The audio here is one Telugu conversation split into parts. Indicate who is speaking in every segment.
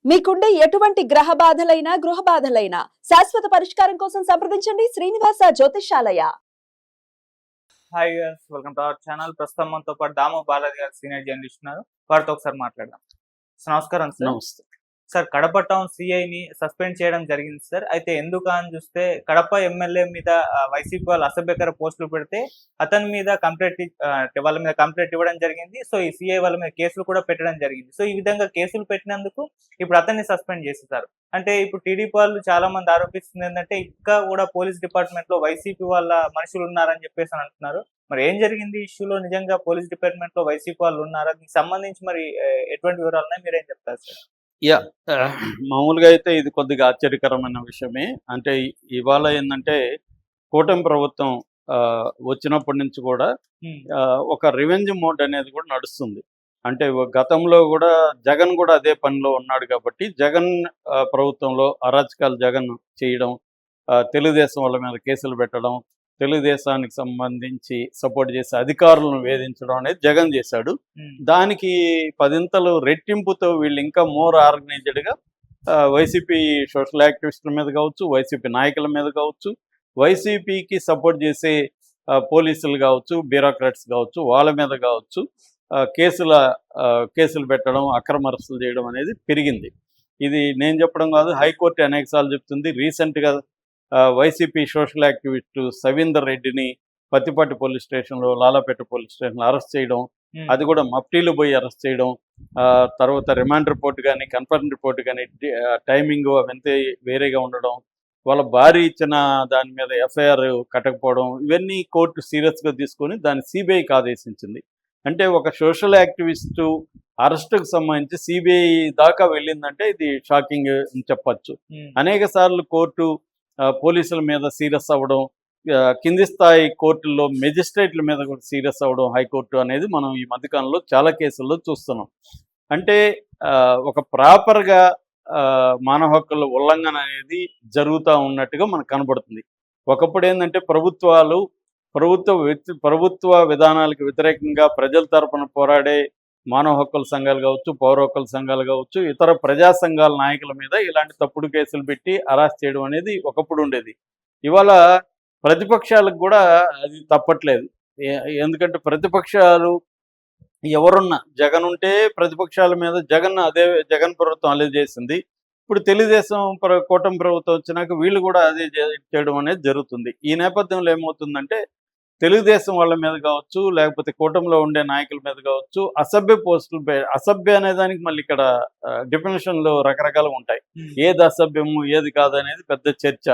Speaker 1: మీకుండే ఎటువంటి గ్రహ బాధలైనా గృహ బాధలైనా శాశ్వత పరిష్కారం కోసం సంప్రదించండి శ్రీనివాస జ్యోతిషాలయ.
Speaker 2: Hi guys, welcome to our channel. ప్రస్తుతం మనతో పాటు దాము బాలాజీ గారు సీనియర్ జర్నలిస్ట్ ఉన్నారు. వారితో ఒకసారి మాట్లాడదాం. నమస్కారం సార్.
Speaker 3: నమస్తే.
Speaker 2: సార్, కడప టౌన్ సిఐని సస్పెండ్ చేయడం జరిగింది సార్. అయితే ఎందుకు అని చూస్తే కడప ఎమ్మెల్యే మీద వైసీపీ వాళ్ళు అసభ్యకర పోస్టులు పెడితే అతని మీద వాళ్ళ మీద కంప్లైంట్ ఇవ్వడం జరిగింది. సో ఈ సిఐ వాళ్ళ మీద కేసులు కూడా పెట్టడం జరిగింది. సో ఈ విధంగా కేసులు పెట్టినందుకు ఇప్పుడు అతన్ని సస్పెండ్ చేసేసారు. అంటే ఇప్పుడు టీడీపీ వాళ్ళు చాలా మంది ఆరోపిస్తుంది ఏంటంటే ఇంకా కూడా పోలీస్ డిపార్ట్మెంట్ లో వైసీపీ వాళ్ళ మనుషులు ఉన్నారని చెప్పేసి అంటున్నారు. మరి ఏం జరిగింది ఈ ఇష్యూలో? నిజంగా పోలీస్ డిపార్ట్మెంట్ లో వైసీపీ వాళ్ళు ఉన్నారా? దీనికి సంబంధించి మరి ఎటువంటి వివరాలు ఉన్నాయి, మీరేం చెప్తారు సార్?
Speaker 3: యా మామూలుగా అయితే ఇది కొద్దిగా ఆశ్చర్యకరమైన విషయమే. అంటే ఇవాళ ఏంటంటే కూటమి ప్రభుత్వం వచ్చినప్పటి నుంచి కూడా ఒక రివెంజ్ మోడ్ అనేది కూడా నడుస్తుంది. అంటే గతంలో కూడా జగన్ కూడా అదే పనిలో ఉన్నాడు కాబట్టి జగన్ ప్రభుత్వంలో అరాచకాలు జగన్ చేయడం, తెలుగుదేశం వాళ్ళ మీద కేసులు పెట్టడం, తెలుగుదేశానికి సంబంధించి సపోర్ట్ చేసే అధికారులను వేధించడం అనేది జగన్ చేశాడు. దానికి పదింతలు రెట్టింపుతో వీళ్ళు ఇంకా మోర్ ఆర్గనైజ్డ్గా వైసీపీ సోషల్ యాక్టివిస్టుల మీద కావచ్చు, వైసీపీ నాయకుల మీద కావచ్చు, వైసీపీకి సపోర్ట్ చేసే పోలీసులు కావచ్చు, బ్యూరోక్రాట్స్ కావచ్చు, వాళ్ళ మీద కావచ్చు కేసులు పెట్టడం, అక్రమ అరెస్టులు చేయడం అనేది పెరిగింది. ఇది నేను చెప్పడం కాదు, హైకోర్టు అనేకసార్లు చెప్తుంది. రీసెంట్గా వైసీపీ సోషల్ యాక్టివిస్ట్ సవీందర్ రెడ్డిని పత్తిపాటి పోలీస్ స్టేషన్లో, లాలాపేట పోలీస్ స్టేషన్లో అరెస్ట్ చేయడం, అది కూడా మఫ్టీలో పోయి అరెస్ట్ చేయడం, తర్వాత రిమాండ్ రిపోర్ట్ కానీ కన్ఫర్మ్ రిపోర్ట్ కానీ టైమింగ్ అవంతా వేరేగా ఉండడం, వాళ్ళ భార్య ఇచ్చిన దాని మీద ఎఫ్ఐఆర్ కట్టకపోవడం, ఇవన్నీ కోర్టు సీరియస్గా తీసుకొని దాన్ని సిబిఐకి ఆదేశించింది. అంటే ఒక సోషల్ యాక్టివిస్టు అరెస్టుకు సంబంధించి సిబిఐ దాకా వెళ్ళిందంటే ఇది షాకింగ్ అని చెప్పచ్చు. అనేక సార్లు కోర్టు పోలీసుల మీద సీరియస్ అవ్వడం, కింది స్థాయి కోర్టుల్లో మెజిస్ట్రేట్ల మీద కూడా సీరియస్ అవ్వడం హైకోర్టు అనేది మనం ఈ మధ్యకాలంలో చాలా కేసుల్లో చూస్తున్నాం. అంటే ఒక ప్రాపర్గా మానవ హక్కుల ఉల్లంఘన అనేది జరుగుతూ ఉన్నట్టుగా మనకు కనబడుతుంది. ఒకప్పుడు ఏంటంటే ప్రభుత్వ విధానాలకు వ్యతిరేకంగా ప్రజల తరపున పోరాడే మానవ హక్కుల సంఘాలు కావచ్చు, పౌర హక్కుల సంఘాలు కావచ్చు, ఇతర ప్రజా సంఘాల నాయకుల మీద ఇలాంటి తప్పుడు కేసులు పెట్టి అరెస్ట్ చేయడం అనేది ఒకప్పుడు ఉండేది. ఇవాళ ప్రతిపక్షాలకు కూడా అది తప్పట్లేదు. ఎందుకంటే ప్రతిపక్షాలు ఎవరున్నా, జగన్ ఉంటే ప్రతిపక్షాల మీద జగన్ ప్రభుత్వం అదే చేసింది. ఇప్పుడు తెలుగుదేశం కూటమి ప్రభుత్వం వచ్చినాక వీళ్ళు కూడా అదే చేయడం అనేది జరుగుతుంది. ఈ నేపథ్యంలో ఏమవుతుందంటే తెలుగుదేశం వాళ్ళ మీద కావచ్చు, లేకపోతే కూటమిలో ఉండే నాయకుల మీద కావచ్చు, అసభ్య పోస్టులు అసభ్య అనే దానికి మళ్ళీ ఇక్కడ డెఫినేషన్లు రకరకాలుగా ఉంటాయి. ఏది అసభ్యము ఏది కాదు అనేది పెద్ద చర్చ.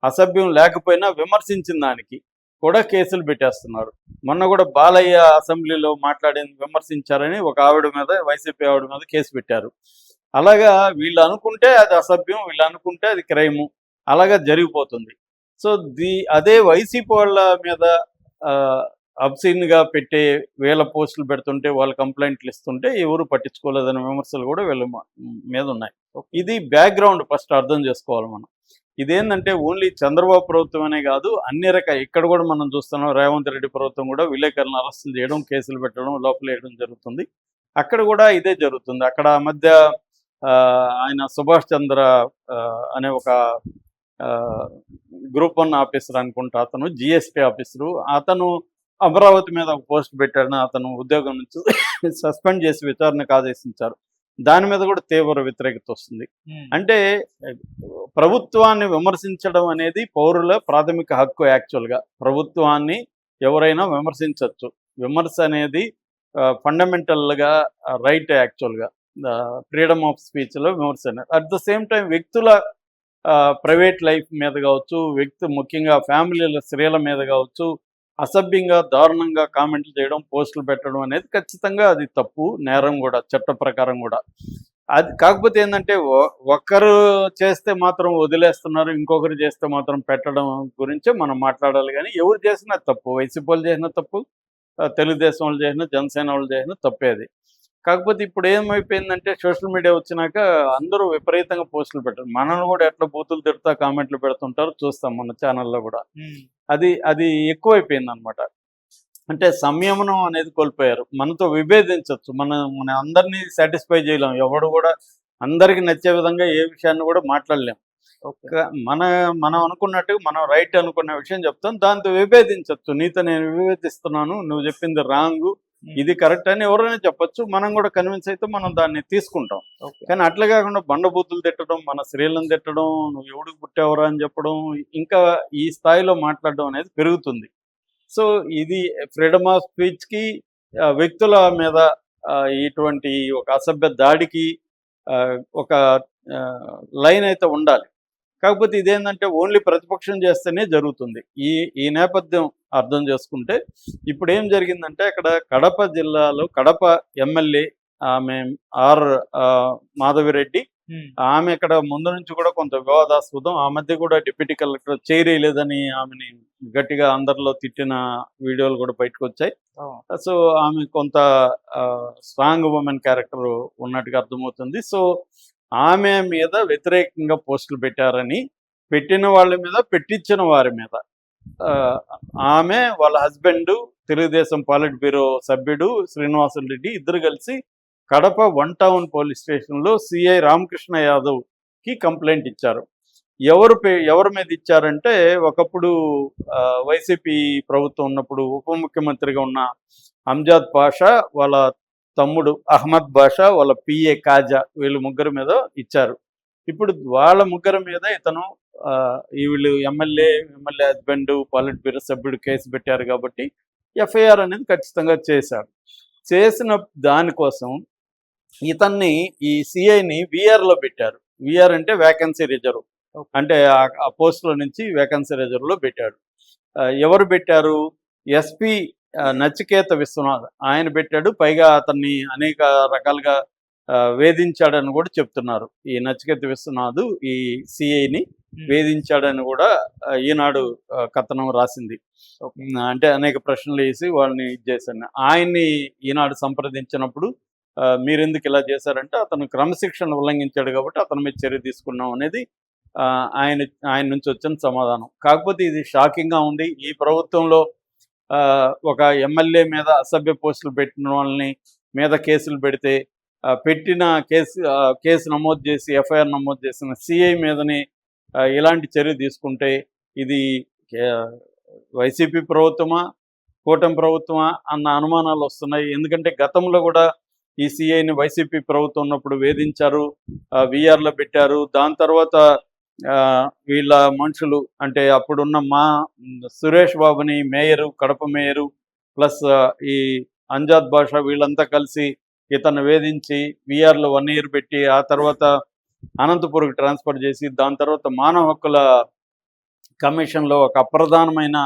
Speaker 3: అసభ్యం లేకపోయినా విమర్శించిన దానికి కూడా కేసులు పెట్టేస్తున్నారు. మొన్న కూడా బాలయ్య అసెంబ్లీలో విమర్శించారని ఒక ఆవిడ మీద, వైసీపీ ఆవిడ మీద కేసు పెట్టారు. అలాగా వీళ్ళు అనుకుంటే అది అసభ్యం, వీళ్ళు అనుకుంటే అది క్రైము, అలాగా జరిగిపోతుంది. సో అదే వైసీపీ వాళ్ళ మీద అబ్సీన్గా పెట్టే వేల పోస్టులు పెడుతుంటే, వాళ్ళు కంప్లైంట్లు ఇస్తుంటే ఎవరు పట్టించుకోలేదనే విమర్శలు కూడా వీళ్ళ మీద ఉన్నాయి. ఇది బ్యాక్గ్రౌండ్ ఫస్ట్ అర్థం చేసుకోవాలి మనం. ఇదేంటంటే ఓన్లీ చంద్రబాబు ప్రభుత్వం అనే కాదు, అన్ని ఇక్కడ కూడా మనం చూస్తున్నాం. రేవంత్ రెడ్డి ప్రభుత్వం కూడా విలేకరులను అరెస్టులు చేయడం, కేసులు పెట్టడం, లోపలేయడం జరుగుతుంది. అక్కడ కూడా ఇదే జరుగుతుంది. అక్కడ మధ్య ఆయన సుభాష్ చంద్ర అనే ఒక గ్రూప్ 1 ఆఫీసర్ అనుకుంటా, అతను జిఎస్టీ ఆఫీసరు, అతను అమరావతి మీద ఒక పోస్ట్ పెట్టాడని అతను ఉద్యోగం నుంచి సస్పెండ్ చేసి విచారణకు ఆదేశించారు. దాని మీద కూడా తీవ్ర వ్యతిరేకత వస్తుంది. అంటే ప్రభుత్వాన్ని విమర్శించడం అనేది పౌరుల ప్రాథమిక హక్కు. యాక్చువల్గా ప్రభుత్వాన్ని ఎవరైనా విమర్శించవచ్చు. విమర్శ అనేది ఫండమెంటల్గా రైట్. యాక్చువల్గా ఫ్రీడమ్ ఆఫ్ స్పీచ్లో విమర్శ అనేది. అట్ ద సేమ్ టైం వ్యక్తుల ప్రైవేట్ లైఫ్ మీద కావచ్చు, ముఖ్యంగా ఫ్యామిలీల స్త్రీల మీద కావచ్చు, అసభ్యంగా దారుణంగా కామెంట్లు చేయడం, పోస్టులు పెట్టడం అనేది ఖచ్చితంగా అది తప్పు, నేరం కూడా, చట్ట ప్రకారం కూడా. అది కాకపోతే ఏంటంటే ఒక్కరు చేస్తే మాత్రం వదిలేస్తున్నారు, ఇంకొకరు చేస్తే మాత్రం పెట్టడం గురించే మనం మాట్లాడాలి. కానీ ఎవరు చేసినా తప్పు, వైసీపీ వాళ్ళు చేసినా తప్పు, తెలుగుదేశం వాళ్ళు చేసినా, జనసేన వాళ్ళు చేసినా తప్పేది. కాకపోతే ఇప్పుడు ఏమైపోయిందంటే సోషల్ మీడియా వచ్చినాక అందరూ విపరీతంగా పోస్టులు పెట్టారు. మనల్ని కూడా ఎట్లా బూతులు తిడతా కామెంట్లు పెడుతుంటారు చూస్తాం మన ఛానల్లో కూడా. అది ఎక్కువైపోయింది అనమాట. అంటే సంయమనం అనేది కోల్పోయారు. మనతో విభేదించవచ్చు, మన అందరినీ సాటిస్ఫై చేయలేం. ఎవడు కూడా అందరికి నచ్చే విధంగా ఏ విషయాన్ని కూడా మాట్లాడలేం.
Speaker 2: ఓకే.
Speaker 3: మనం అనుకున్నట్టు మనం రైట్ అనుకున్న విషయం చెప్తాం, దాంతో విభేదించవచ్చు. నీతో నేను విభేదిస్తున్నాను, నువ్వు చెప్పింది రాంగు, ఇది కరెక్ట్ అని ఎవరైనా చెప్పొచ్చు. మనం కూడా కన్విన్స్ అయితే మనం దాన్ని తీసుకుంటాం.
Speaker 2: ఓకే.
Speaker 3: కానీ అట్లా కాకుండా బండబూతులు తిట్టడం, మన స్త్రీలను తిట్టడం, నువ్వు ఎవడికి పుట్టావరా అని చెప్పడం, ఇంకా ఈ స్థాయిలో మాట్లాడడం అనేది పెరుగుతుంది. సో ఇది ఫ్రీడమ్ ఆఫ్ స్పీచ్కి వ్యక్తుల మీద ఇటువంటి ఒక అసభ్య దాడికి ఒక లైన్ అయితే ఉండాలి. కాకపోతే ఇదేంటంటే ఓన్లీ ప్రతిపక్షం చేస్తేనే జరుగుతుంది. ఈ నేపథ్యం అర్థం చేసుకుంటే ఇప్పుడు ఏం జరిగిందంటే, అక్కడ కడప జిల్లాలో కడప ఎమ్మెల్యే ఆమె మాధవిరెడ్డి, ఆమె ఇక్కడ ముందు నుంచి కూడా కొంత వివాదాస్పదం. ఆ మధ్య కూడా డిప్యూటీ కలెక్టర్ చేయలేదని ఆమెని గట్టిగా అందరిలో తిట్టిన వీడియోలు కూడా బయటకు వచ్చాయి. సో ఆమె కొంత స్ట్రాంగ్ ఉమెన్ క్యారెక్టర్ ఉన్నట్టుగా అర్థమవుతుంది. సో ఆమె మీద వ్యతిరేకంగా పోస్టులు పెట్టారని, పెట్టిన వాళ్ళ మీద, పెట్టించిన వారి మీద, ఆమె వాళ్ళ హస్బెండ్ తెలుగుదేశం పాలిట్ బ్యూరో సభ్యుడు శ్రీనివాసులు రెడ్డి ఇద్దరు కలిసి కడప 1 టౌన్ పోలీస్ స్టేషన్లో సిఐ రామకృష్ణ యాదవ్కి కంప్లైంట్ ఇచ్చారు. ఎవరి మీద ఇచ్చారంటే, ఒకప్పుడు వైసీపీ ప్రభుత్వం ఉన్నప్పుడు ఉప ముఖ్యమంత్రిగా ఉన్న అంజాద్ బాషా, వాళ్ళ తమ్ముడు అహ్మద్ బాషా, వాళ్ళ పిఏ కాజా, వీళ్ళు ముగ్గురు మీద ఇచ్చారు. ఇప్పుడు వాళ్ళ ముగ్గురు మీద ఇతను వీళ్ళు ఎమ్మెల్యే హస్బెండ్ పాలిట్ బ్యూరో సభ్యుడు కేసు పెట్టారు కాబట్టి ఎఫ్ఐఆర్ అనేది ఖచ్చితంగా చేశారు. చేసిన దానికోసం ఇతన్ని, ఈ సిఐని విఆర్లో పెట్టారు. విఆర్ అంటే వేకెన్సీ రిజర్వ్, అంటే ఆ పోస్టులో నుంచి వేకెన్సీ రిజర్వ్లో పెట్టాడు. ఎవరు పెట్టారు? ఎస్పీ నచికేత విశ్వనాథ్ ఆయన పెట్టాడు. పైగా అతన్ని అనేక రకాలుగా వేధించాడని కూడా చెప్తున్నారు. ఈ నచికేత విశ్వనాథ్ ఈ సిఐని వేధించాడని కూడా ఈనాడు కథనం రాసింది. అంటే అనేక ప్రశ్నలు వేసి వాళ్ళని చేశాను. ఆయన్ని ఈనాడు సంప్రదించినప్పుడు మీరెందుకు ఇలా చేశారంటే, అతను క్రమశిక్షణ ఉల్లంఘించాడు కాబట్టి అతని మీద చర్య తీసుకున్నాం అనేది ఆయన నుంచి వచ్చిన సమాధానం. కాకపోతే ఇది షాకింగ్గా ఉంది. ఈ ప్రభుత్వంలో ఒక ఎమ్మెల్యే మీద అసభ్య పోస్టులు పెట్టిన వాళ్ళని మీద కేసులు పెడితే, పెట్టిన కేసు నమోదు చేసి ఎఫ్ఐఆర్ నమోదు చేసిన సిఐ మీదనే ఇలాంటి చర్య తీసుకుంటే ఇది వైసీపీ ప్రభుత్వమా, కూటమి ప్రభుత్వమా అన్న అనుమానాలు వస్తున్నాయి. ఎందుకంటే గతంలో కూడా ఈ సిఐని వైసీపీ ప్రభుత్వం ఉన్నప్పుడు వేధించారు, విఆర్లో పెట్టారు. దాని తర్వాత వీళ్ళ మనుషులు, అంటే అప్పుడున్న సురేష్ బాబుని మేయరు, కడప మేయరు, ప్లస్ ఈ అంజాద్ బాషా, వీళ్ళంతా కలిసి ఇతను వేధించి విఆర్లో 1 year పెట్టి, ఆ తర్వాత అనంతపూర్కి ట్రాన్స్ఫర్ చేసి, దాని తర్వాత మానవ హక్కుల కమిషన్లో ఒక అప్రధానమైన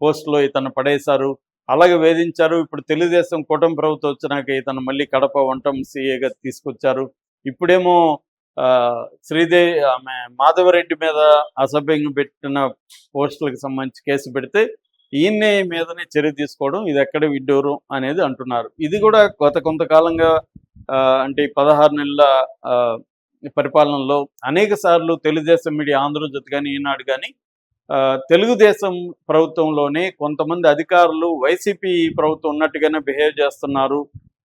Speaker 3: పోస్టులో ఇతను పడేశారు. అలాగే వేధించారు. ఇప్పుడు తెలుగుదేశం కూటమి ప్రభుత్వం వచ్చినాక ఇతను మళ్ళీ కడప 1 టౌన్ సిఏగా తీసుకొచ్చారు. ఇప్పుడేమో ఆమె మాధవరెడ్డి మీద అసభ్యంగా పెట్టిన పోస్టులకు సంబంధించి కేసు పెడితే ఈయన మీదనే చర్య తీసుకోవడం, ఇది ఎక్కడ విడ్డూరం అనేది అంటున్నారు. ఇది కూడా కొంతకాలంగా, అంటే 16 నెలల పరిపాలనలో అనేక సార్లు తెలుగుదేశం మీడియా, ఆంధ్రజ్యోతి కానీ ఈనాడు కానీ తెలుగుదేశం ప్రభుత్వంలోనే కొంతమంది అధికారులు వైసీపీ ప్రభుత్వం ఉన్నట్టుగానే బిహేవ్ చేస్తున్నారు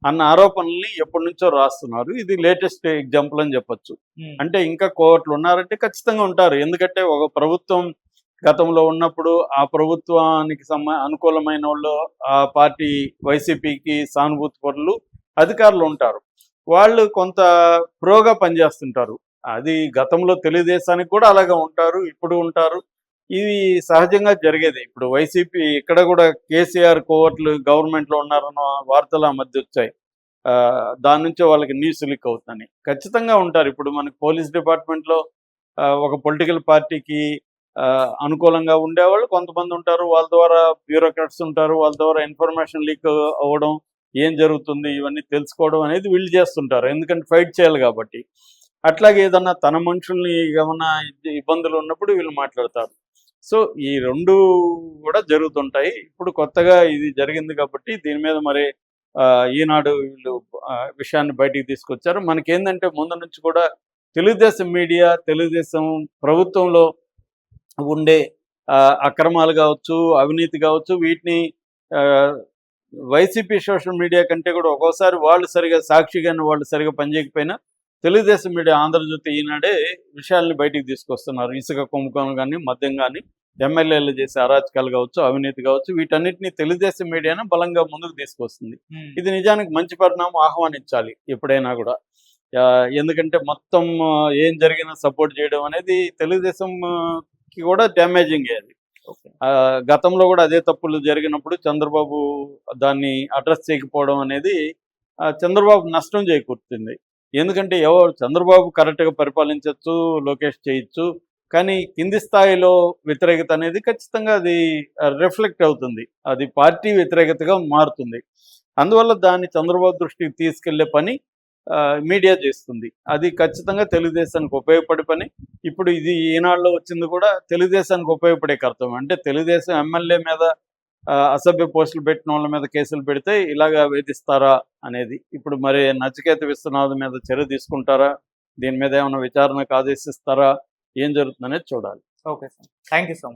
Speaker 3: అన్న ఆరోపణల్ని ఎప్పటి నుంచో రాస్తున్నారు. ఇది లేటెస్ట్ ఎగ్జాంపుల్ అని చెప్పొచ్చు. అంటే ఇంకా కోవట్లు ఉన్నారంటే ఖచ్చితంగా ఉంటారు. ఎందుకంటే ఒక ప్రభుత్వం గతంలో ఉన్నప్పుడు ఆ ప్రభుత్వానికి అనుకూలమైన వాళ్ళు, ఆ పార్టీ వైసీపీకి సానుభూతి పరులు అధికారులు ఉంటారు. వాళ్ళు కొంత ప్రోగా పనిచేస్తుంటారు. అది గతంలో తెలుగుదేశానికి కూడా అలాగే ఉంటారు, ఇప్పుడు ఉంటారు. ఇది సహజంగా జరిగేది. ఇప్పుడు వైసీపీ ఇక్కడ కూడా కేసీఆర్ కోవర్ట్లు గవర్నమెంట్లో ఉన్నారన్న వార్తలు ఆ మధ్య వచ్చాయి. దాని నుంచే వాళ్ళకి న్యూస్ లీక్ అవుతుందని ఖచ్చితంగా ఉంటారు. ఇప్పుడు మనకి పోలీస్ డిపార్ట్మెంట్లో ఒక పొలిటికల్ పార్టీకి అనుకూలంగా ఉండేవాళ్ళు కొంతమంది ఉంటారు. వాళ్ళ ద్వారా బ్యూరోక్రాట్స్ ఉంటారు. వాళ్ళ ద్వారా ఇన్ఫర్మేషన్ లీక్ అవ్వడం, ఏం జరుగుతుంది ఇవన్నీ తెలుసుకోవడం అనేది వీళ్ళు చేస్తుంటారు. ఎందుకంటే ఫైట్ చేయాలి కాబట్టి. అట్లాగే ఏదన్నా తన మనుషుల్ని ఏమన్నా ఇబ్బందులు ఉన్నప్పుడు వీళ్ళు మాట్లాడతారు. సో ఈ 2 కూడా జరుగుతుంటాయి. ఇప్పుడు కొత్తగా ఇది జరిగింది కాబట్టి దీని మీద మరి ఈనాడు వీళ్ళు విషయాన్ని బయటికి తీసుకొచ్చారు. మనకేందంటే ముందు నుంచి కూడా తెలుగుదేశం మీడియా, తెలుగుదేశం ప్రభుత్వంలో ఉండే అక్రమాలు కావచ్చు, అవినీతి కావచ్చు, వీటిని వైసీపీ సోషల్ మీడియా కంటే కూడా ఒక్కోసారి వాళ్ళు సరిగా సాక్షిగానే వాళ్ళు సరిగా పనిచేయకపోయినా తెలుగుదేశం మీడియా ఆంధ్రజ్యోతి ఈనాడే విషయాల్ని బయటికి తీసుకొస్తున్నారు. ఇసుక కుంభకోణం కానీ, మద్యం కానీ, ఎమ్మెల్యేలు చేసే అరాచకాలు కావచ్చు, అవినీతి కావచ్చు, వీటన్నిటిని తెలుగుదేశం మీడియానే బలంగా ముందుకు తీసుకొస్తుంది. ఇది నిజానికి మంచి పరిణామం, ఆహ్వానించాలి ఎప్పుడైనా కూడా. ఎందుకంటే మొత్తం ఏం జరిగినా సపోర్ట్ చేయడం అనేది తెలుగుదేశంకి కూడా డ్యామేజింగ్ అది. గతంలో కూడా అదే తప్పులు జరిగినప్పుడు చంద్రబాబు దాన్ని అడ్రస్ చేయకపోవడం అనేది చంద్రబాబు నష్టం చేకూరుతుంది. ఎందుకంటే చంద్రబాబు కరెక్ట్గా పరిపాలించవచ్చు, లోకేష్ చేయొచ్చు, కానీ కింది స్థాయిలో వ్యతిరేకత అనేది ఖచ్చితంగా అది రిఫ్లెక్ట్ అవుతుంది, అది పార్టీ వ్యతిరేకతగా మారుతుంది. అందువల్ల దాన్ని చంద్రబాబు దృష్టికి తీసుకెళ్లే పని మీడియా చేస్తుంది. అది ఖచ్చితంగా తెలుగుదేశానికి ఉపయోగపడే పని. ఇప్పుడు ఇది ఈనాడులో వచ్చింది కూడా తెలుగుదేశానికి ఉపయోగపడే కర్తవ్యం. అంటే తెలుగుదేశం ఎమ్మెల్యే మీద అసభ్య పోస్టులు పెట్టిన వాళ్ళ మీద కేసులు పెడితే ఇలాగా వేధిస్తారా అనేది. ఇప్పుడు మరి నచికేత విశ్వనాథ్ మీద చర్య తీసుకుంటారా, దీని మీద ఏమైనా విచారణకు ఆదేశిస్తారా, ఏం జరుగుతుందనేది చూడాలి.
Speaker 2: Okay sir, thank you so much.